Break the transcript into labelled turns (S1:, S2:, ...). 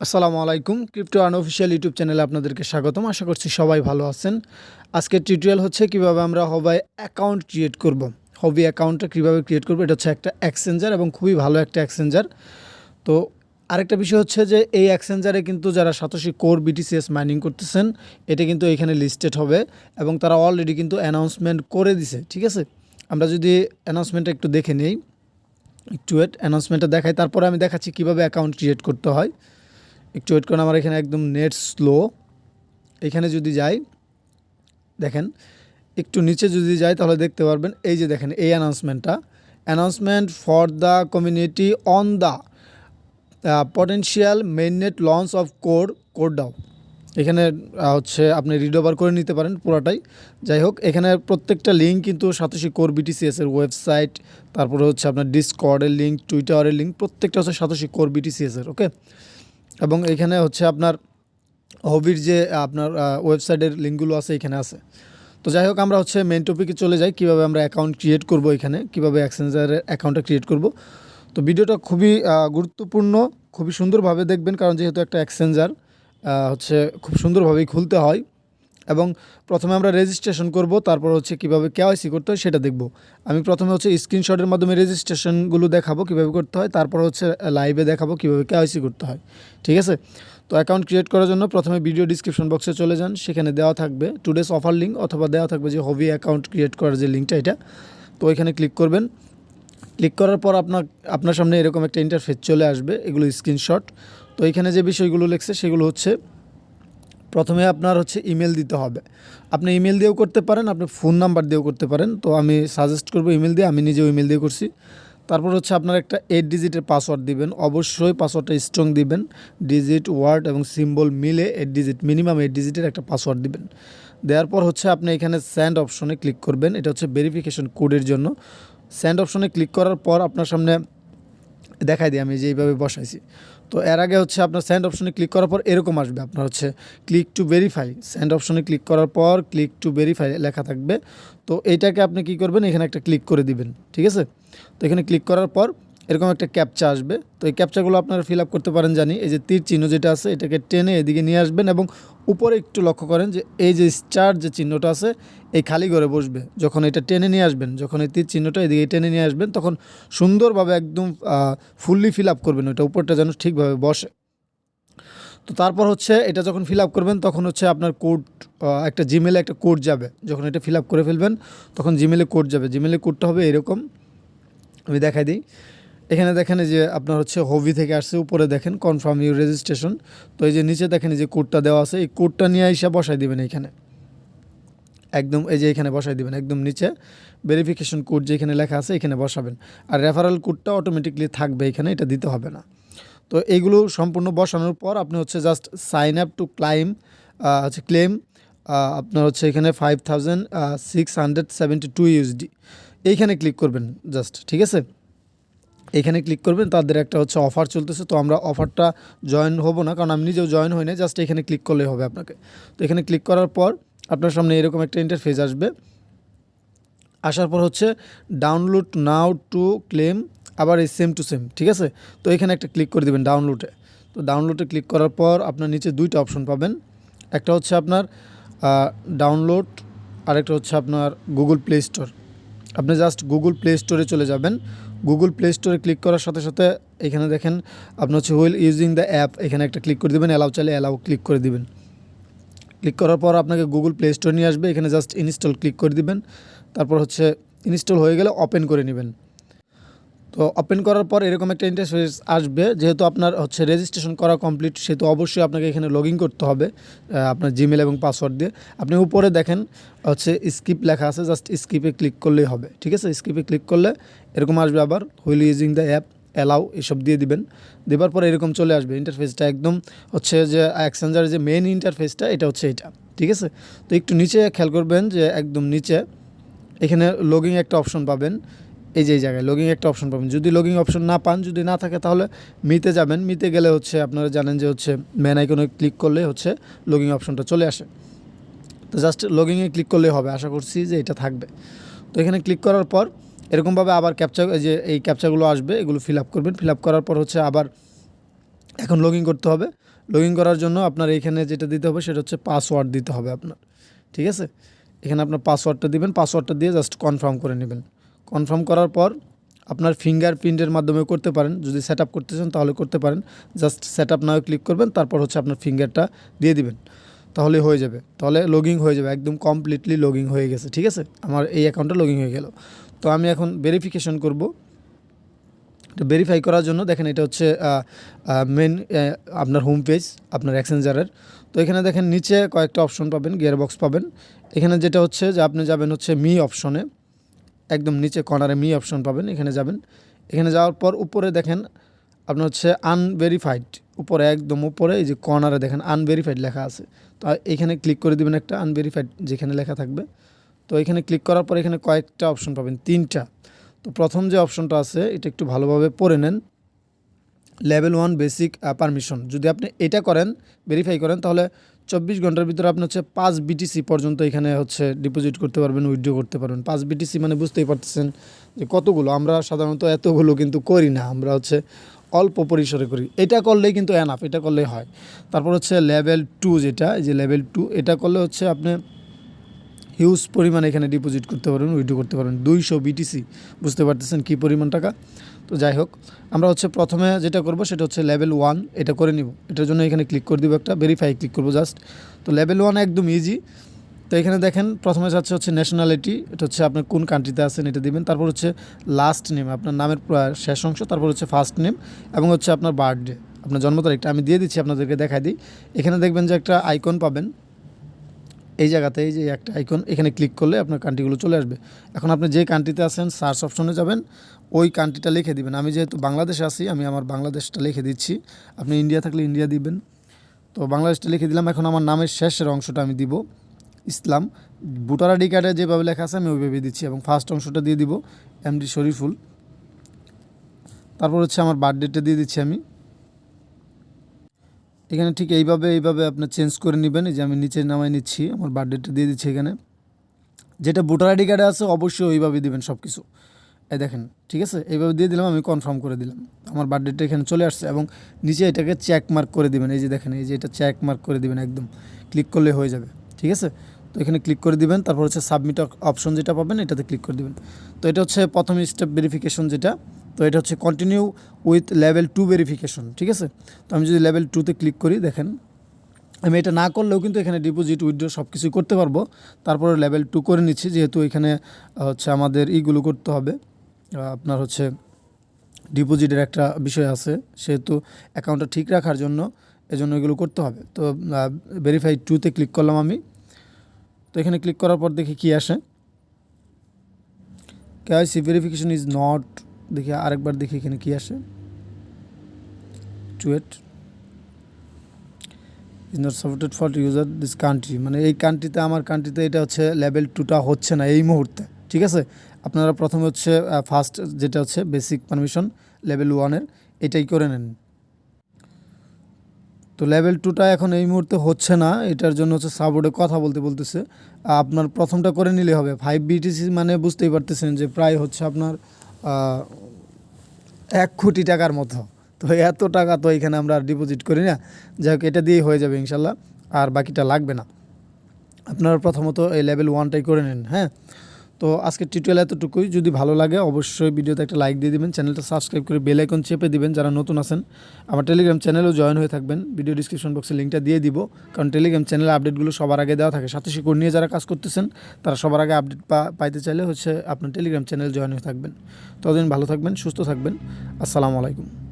S1: আসসালামু আলাইকুম। Crypto unofficial YouTube চ্যানেলে আপনাদেরকে স্বাগতম। আশা করছি সবাই ভালো আছেন। আজকের টিউটোরিয়াল হচ্ছে কিভাবে আমরা হবাই অ্যাকাউন্ট ক্রিয়েট করব। হবি অ্যাকাউন্টটা কীভাবে ক্রিয়েট করব, এটা হচ্ছে একটা এক্সচেঞ্জার এবং খুবই ভালো একটা এক্সচেঞ্জার। তো আরেকটা বিষয় হচ্ছে যে এই এক্সচেঞ্জারে কিন্তু যারা সাতোশি কোর বিটিসিএস মাইনিং করতেছেন এটা কিন্তু এখানে লিস্টেড হবে এবং তারা অলরেডি কিন্তু অ্যানাউন্সমেন্ট করে দিছে। ঠিক আছে, আমরা যদি অ্যানাউন্সমেন্টটা একটু দেখে নিই, একটু অ্যানাউন্সমেন্টটা দেখাই, তারপরে আমি দেখাচ্ছি কীভাবে অ্যাকাউন্ট ক্রিয়েট করতে হয়। একটু ওয়েট করুন, আমার এখানে একদম নেট স্লো। এখানে যদি যাই, দেখেন একটু নিচে যদি যাই তাহলে দেখতে পারবেন এই যে দেখেন এই announcement for the community on the potential mainnet launch of Code DAO. এখানে হচ্ছে আপনি রিড ওভার করে নিতে পারেন পুরোটাই। যাই হোক, এখানে প্রত্যেকটা লিঙ্ক কিন্তু সাতোশি কোর বিটিসিএসের ওয়েবসাইট, তারপরে হচ্ছে আপনার ডিসকর্ডের লিঙ্ক, টুইটারের লিঙ্ক, প্রত্যেকটা হচ্ছে সাতোশি কোর বিটিসিএসের। ওকে, এবং এখানে হচ্ছে আপনার হবির যে আপনার ওয়েবসাইটের লিঙ্কগুলো আছে এখানে আছে। তো যাই হোক, আমরা হচ্ছে মেন টপিকে চলে যাই, কীভাবে আমরা অ্যাকাউন্ট ক্রিয়েট করব, এখানে কীভাবে এক্সচেঞ্জারের অ্যাকাউন্টটা ক্রিয়েট করব। তো ভিডিওটা খুবই গুরুত্বপূর্ণ, খুবই সুন্দরভাবে দেখবেন, কারণ যেহেতু একটা এক্সচেঞ্জার হচ্ছে খুব সুন্দরভাবেই খুলতে হয়। এবং প্রথমে আমরা রেজিস্ট্রেশন করব, তারপর হচ্ছে কীভাবে কেওয়াইসি করতে হয় সেটা দেখব। আমি প্রথমে হচ্ছে স্ক্রিনশটের মাধ্যমে রেজিস্ট্রেশনগুলো দেখাবো কীভাবে করতে হয়, তারপর হচ্ছে লাইভে দেখাবো কীভাবে কেওয়াইসি করতে হয়। ঠিক আছে, তো অ্যাকাউন্ট ক্রিয়েট করার জন্য প্রথমে ভিডিও ডিসক্রিপশন বক্সে চলে যান, সেখানে দেওয়া থাকবে টুডেস অফার লিঙ্ক, অথবা দেওয়া থাকবে যে হবি অ্যাকাউন্ট ক্রিয়েট করার যে লিঙ্কটা, এটা তো ওইখানে ক্লিক করবেন। ক্লিক করার পর আপনার সামনে এরকম একটা ইন্টারফেস চলে আসবে, এগুলো স্ক্রিনশট। তো এখানে যে বিষয়গুলো লেখছে সেগুলো হচ্ছে, প্রথমে আপনার হচ্ছে ইমেল দিতে হবে। আপনি ইমেল দিয়েও করতে পারেন, আপনি ফোন নাম্বার দিয়েও করতে পারেন। তো আমি সাজেস্ট করব ইমেল দিয়ে, আমি নিজেও ইমেল দিয়ে করছি। তারপর হচ্ছে আপনার একটা 8 ডিজিটের পাসওয়ার্ড দিবেন, অবশ্যই পাসওয়ার্ডটা স্ট্রং দিবেন। ডিজিট, ওয়ার্ড এবং সিম্বল মিলে 8 ডিজিট, মিনিমাম 8 ডিজিটের একটা পাসওয়ার্ড দিবেন। দেওয়ার পর হচ্ছে আপনি এখানে সেন্ড অপশনে ক্লিক করবেন, এটা হচ্ছে ভেরিফিকেশন কোডের জন্য। সেন্ড অপশনে ক্লিক করার পর আপনার সামনে দেখাই দিই আমি যে এইভাবে বসাইছি। তো এর আগে হচ্ছে আপনার সেন্ড অপশনে ক্লিক করার পর এরকম আসবে, আপনার হচ্ছে ক্লিক টু ভেরিফাই। সেন্ড অপশনে ক্লিক করার পর ক্লিক টু ভেরিফাই লেখা থাকবে। তো এইটাকে আপনি কি করবেন, এখানে একটা ক্লিক করে দিবেন। ঠিক আছে, তো এখানে ক্লিক করার পর এরকম একটা ক্যাপচা আসবে। তো এই ক্যাপচাগুলো আপনারা ফিল আপ করতে পারেন জানি, এই যে তীর চিহ্ন যেটা আছে এটাকে টেনে এদিকে নিয়ে আসবেন এবং উপরে একটু লক্ষ্য করেন যে এই যে স্টার যে চিহ্নটা আছে এই খালি ঘরে বসবে। যখন এটা টেনে নিয়ে আসবেন, যখন এই তীর চিহ্নটা এদিকে টেনে নিয়ে আসবেন, তখন সুন্দরভাবে একদম ফুললি ফিল আপ করবেন, ওইটা উপরটা যেন ঠিকভাবে বসে। তো তারপর হচ্ছে এটা যখন ফিল আপ করবেন তখন হচ্ছে আপনার কোড, একটা জিমেলে একটা কোড যাবে। যখন এটা ফিল আপ করে ফেলবেন তখন জিমেলে কোড যাবে। জিমেলে কোডটা হবে এরকম, আমি দেখাই দিই। এখানে দেখেন যে আপনার হচ্ছে হবি থেকে আসছে, উপরে দেখেন কনফার্ম ইউর রেজিস্ট্রেশন। তো এই যে নিচে দেখেন যে কোডটা দেওয়া আছে, এই কোডটা নিয়ে এসে বসাই দিবেন এইখানে, একদম এই যে এখানে বসাই দিবেন, একদম নিচে ভেরিফিকেশন কোড যেখানে লেখা আছে এখানে বসাবেন। আর রেফারেল কোডটা অটোমেটিকলি থাকবে এখানে, এটা দিতে হবে না। তো এইগুলো সম্পূর্ণ বসানোর পর আপনি হচ্ছে just sign up to claim আপনার হচ্ছে এখানে 5672 ইউএসডি, এইখানে ক্লিক করবেন জাস্ট। ঠিক আছে, এখানে ক্লিক করবেন, তাদের একটা হচ্ছে অফার চলতেছে। তো আমরা অফারটা জয়েন হব না, কারণ আমি নিজেও জয়েন হই না, জাস্ট এখানে ক্লিক করলেই হবে আপনাকে। তো এখানে ক্লিক করার পর আপনার সামনে এরকম একটা ইন্টারফেস আসবে। আসার পর হচ্ছে ডাউনলোড নাও টু ক্লেম, আবার এই সেম টু সেম। ঠিক আছে, তো এখানে একটা ক্লিক করে দেবেন ডাউনলোডে। তো ডাউনলোডে ক্লিক করার পর আপনার নিচে দুইটা অপশন পাবেন, একটা হচ্ছে আপনার ডাউনলোড, আরেকটা হচ্ছে আপনার গুগল প্লে স্টোর। আপনি জাস্ট গুগল প্লে স্টোরে চলে যাবেন। গুগল প্লে স্টোরে ক্লিক করার সাথে সাথে এখানে দেখেন আপনার হচ্ছে হুইল ইউজিং দ্য অ্যাপ, এখানে একটা ক্লিক করে দেবেন, অ্যালাউ চাইলে অ্যালাউ ক্লিক করে দিবেন। ক্লিক করার পর আপনাকে গুগল প্লে স্টোর নিয়ে আসবে, এখানে জাস্ট ইনস্টল ক্লিক করে দিবেন। তারপর হচ্ছে ইনস্টল হয়ে গেলে ওপেন করে নেবেন। তো ওপেন করার পর এরকম একটা ইন্টারফেস আসবে। যেহেতু আপনার হচ্ছে রেজিস্ট্রেশন করা কমপ্লিট, সেহেতু অবশ্যই আপনাকে এখানে লগ ইন করতে হবে আপনার জিমেল এবং পাসওয়ার্ড দিয়ে। আপনি উপরে দেখেন হচ্ছে স্কিপ লেখা আছে, জাস্ট স্কিপে ক্লিক করলেই হবে। ঠিক আছে, স্কিপে ক্লিক করলে এরকম আসবে, আবার wheel using the app, allow এসব দিয়ে দিবেন। দেওয়ার পর এরকম চলে আসবে ইন্টারফেসটা, একদম হচ্ছে যে এক্সচেঞ্জারের যে মেইন ইন্টারফেসটা এটা হচ্ছে এটা। ঠিক আছে, তো একটু নিচে খেয়াল করবেন যে একদম নিচে এখানে লগিং একটা অপশন পাবেন, এই যে এই জায়গায় লগিং একটা অপশন পাবেন। যদি লগিং অপশন না পান, যদি না থাকে তাহলে মিতে যাবেন। মিতে গেলে হচ্ছে আপনারা জানেন যে হচ্ছে ম্যান আইকনে ক্লিক করলে হচ্ছে লগিং অপশনটা চলে আসে। তো জাস্ট লগিংয়ে ক্লিক করলেই হবে, আশা করছি যে এটা থাকবে। তো এখানে ক্লিক করার পর এরকমভাবে আবার ক্যাপচা, যে এই ক্যাপচাগুলো আসবে এগুলো ফিল আপ করবেন। ফিল আপ করার পর হচ্ছে আবার এখন লগ ইন করতে হবে। লগ ইন করার জন্য আপনার এখানে যেটা দিতে হবে সেটা হচ্ছে পাসওয়ার্ড দিতে হবে আপনার, ঠিক আছে। এখানে আপনার পাসওয়ার্ডটা দিবেন, পাসওয়ার্ডটা দিয়ে জাস্ট কনফার্ম করে নেবেন। কনফার্ম করার পর আপনার ফিঙ্গারপ্রিন্টের মাধ্যমে করতে পারেন, যদি সেট আপ করতে চান তাহলে করতে পারেন। Just set up now click করবেন, তারপর হচ্ছে আপনার ফিঙ্গারটা দিয়ে দিবেন, তাহলে হয়ে যাবে, তাহলে লগইন হয়ে যাবে, একদম কমপ্লিটলি লগইন হয়ে গেছে, ঠিক আছে। আমার এই অ্যাকাউন্টটা লগইন হয়ে গেল। তো আমি এখন ভেরিফিকেশন করব। তো ভেরিফাই করার জন্য দেখেন এটা হচ্ছে মেন আপনার হোম পেজ আপনার এক্সচেঞ্জারের। তো এখানে দেখেন নিচে কয়েকটা অপশন পাবেন, গিয়ার বক্স পাবেন। এখানে যেটা হচ্ছে যে আপনি যাবেন হচ্ছে মি অপশনে, একদম নিচে কর্নারে মি অপশন পাবেন, এখানে যাবেন। এখানে যাওয়ার পর উপরে দেখেন আপনার হচ্ছে আনভেরিফাইড, উপরে একদম উপরে এই যে কর্নারে দেখেন আনভেরিফাইড লেখা আছে। তো এখানে ক্লিক করে দিবেন একটা আনভেরিফাইড যেখানে লেখা থাকবে। তো এখানে ক্লিক করার পর এখানে কয়েকটা অপশন পাবেন, 3টা। তো প্রথম যে অপশনটা আছে এটা একটু ভালোভাবে পড়ে নেন, লেভেল 1 বেসিক পারমিশন। যদি আপনি এটা করেন, ভেরিফাই করেন, তাহলে 24 ঘন্টার ভিতরে আপনি হচ্ছে 5 বিটিসি পর্যন্ত এখানে হচ্ছে ডিপোজিট করতে পারবেন, উইথড্র করতে পারবেন। 5 বিটিসি মানে বুঝতেই পারতেছেন যে কতগুলো। আমরা সাধারণত এতগুলো কিন্তু করি না, আমরা হচ্ছে অল্প পরিসরে করি। এটা করলেই কিন্তু এনাফ, এটা করলেই হয়। তারপর হচ্ছে লেভেল 2 যেটা, এই যে লেভেল 2, এটা করলে হচ্ছে আপনি হিউজ পরিমাণে এখানে ডিপোজিট করতে পারবেন, উইথড্র করতে পারবেন। 200 বিটিসি, বুঝতে পারতেছেন কী পরিমাণ টাকা। তো যাই হোক, আমরা হচ্ছে প্রথমে যেটা করব সেটা হচ্ছে লেভেল 1 এটা করে নিব। এটার জন্য এখানে ক্লিক করে দিব, একটা ভেরিফাই ক্লিক করব জাস্ট। তো লেভেল 1 একদম ইজি। তো এখানে দেখেন প্রথমে যাচ্ছে হচ্ছে ন্যাশনালিটি, এটা হচ্ছে আপনার কোন কান্ট্রিতে আছেন এটা দিবেন। তারপর হচ্ছে লাস্ট নেম, আপনার নামের শেষ অংশ। তারপর হচ্ছে ফার্স্ট নেম এবং হচ্ছে আপনার বার্থডে, আপনার জন্ম তারিখটা আমি দিয়ে দিচ্ছি, আপনাদেরকে দেখাই দিই। এখানে দেখবেন যে একটা আইকন পাবেন এই জায়গাতে, এই যে একটা আইকন, এখানে ক্লিক করলে আপনার কান্ট্রিগুলো চলে আসবে। এখন আপনি যে কান্ট্রিতে আছেন সার্চ অপশনে যাবেন, ওই কান্ট্রিটা লিখে দিবেন। আমি যেহেতু বাংলাদেশে আছি, আমি আমার বাংলাদেশটা লিখে দিচ্ছি। আপনি ইন্ডিয়া থাকলে ইন্ডিয়া দিবেন। তো বাংলাদেশটা লিখে দিলাম। এখন আমার নামের শেষের অংশটা আমি দিব ইসলাম। ভোটার আইডি কার্ডে যেভাবে লেখা আছে আমি ওইভাবে দিচ্ছি, এবং ফার্স্ট অংশটা দিয়ে দিব এমডি শরীফুল। তারপর হচ্ছে আমার বার্থডেটা দিয়ে দিচ্ছি আমি এখানে। ঠিক এইভাবে আপনার চেঞ্জ করে নেবেন। এই যে আমি নিচে নামাই নিচ্ছি, আমার বার্থডেটা দিয়ে দিচ্ছি এখানে। যেটা ভোটার আইডি কার্ডে আছে অবশ্যই ওইভাবে দিবেন সব কিছু। এই দেখেন, ঠিক আছে, এইভাবে দিয়ে দিলাম, আমি কনফার্ম করে দিলাম। আমার বার্থডেটা এখানে চলে আসছে, এবং নিচে এটাকে চেক মার্ক করে দিবেন। এই যে দেখেন, এই যে এটা চেক মার্ক করে দিবেন, একদম ক্লিক করলে হয়ে যাবে, ঠিক আছে। তো এখানে ক্লিক করে দিবেন, তারপর হচ্ছে সাবমিট অপশন যেটা পাবেন এটাতে ক্লিক করে দিবেন। তো এটা হচ্ছে প্রথম স্টেপ ভেরিফিকেশন যেটা। তো এটা হচ্ছে কন্টিনিউ উইথ লেভেল 2 ভেরিফিকেশন, ঠিক আছে। তো আমি যদি লেভেল 2তে ক্লিক করি, দেখেন আমি এটা না করলেও কিন্তু এখানে ডিপোজিট উইথড্র সব কিছুই করতে পারবো। তারপরে লেভেল 2 করে নিচ্ছি, যেহেতু এখানে হচ্ছে আমাদের ইগুলো করতে হবে, আপনার হচ্ছে ডিপোজিটের একটা বিষয় আছে, সেহেতু অ্যাকাউন্টটা ঠিক রাখার জন্য এজন্য এগুলো করতে হবে। তো ভেরিফাই 2তে ক্লিক করলাম আমি। তো এখানে ক্লিক করার পর দেখি কী আসে, কেওয়াইসি ভেরিফিকেশন ইজ নট, দেখি আরেকবার দেখি এখানে কী আসে। Tweet is not supported for user this country, মানে এই কান্ট্রিতে, আমার কান্ট্রিতে এটা হচ্ছে লেভেল 2টা হচ্ছে না এই মুহূর্তে, ঠিক আছে। আপনারা প্রথমে হচ্ছে ফার্স্ট যেটা হচ্ছে বেসিক পারমিশন লেভেল 1-এর এটাই করে নেন। তো লেভেল 2টা এখন এই মুহূর্তে হচ্ছে না, এটার জন্য হচ্ছে সাপোর্টে কথা বলতেছে। আপনার প্রথমটা করে নিলে হবে। 5 বিটিসি মানে বুঝতেই পারতেছেন যে প্রায় হচ্ছে আপনার 1 কোটি টাকার মতো। তো এত টাকা তো এখানে আমরা ডিপোজিট করি না, যাই হোক এটা দিয়েই হয়ে যাবে ইনশাল্লাহ, আর বাকিটা লাগবে না। আপনারা প্রথমত এই লেভেল 1টাই করে নিন, হ্যাঁ। তো আজকের টিউটোরিয়াল এতটুকুই। যদি ভালো লাগে অবশ্যই ভিডিওতে একটা লাইক দিয়ে দিবেন, চ্যানেলটা সাবস্ক্রাইব করে বেল আইকন চেপে দিবেন যারা নতুন আছেন। আমার টেলিগ্রাম চ্যানেলেও জয়েন হয়ে থাকবেন, ভিডিও ডিসক্রিপশন বক্সে লিঙ্কটা দিয়ে দিব, কারণ টেলিগ্রাম চ্যানেলে আপডেটগুলো সবার আগে দেওয়া থাকে। সাথে শিকড় নিয়ে যারা কাজ করতেছেন তারা সবার আগে আপডেট পাইতে চাইলে হচ্ছে আপনার টেলিগ্রাম চ্যানেল জয়েন হয়ে থাকবেন। ততদিন ভালো থাকবেন, সুস্থ থাকবেন। আসসালামু আলাইকুম।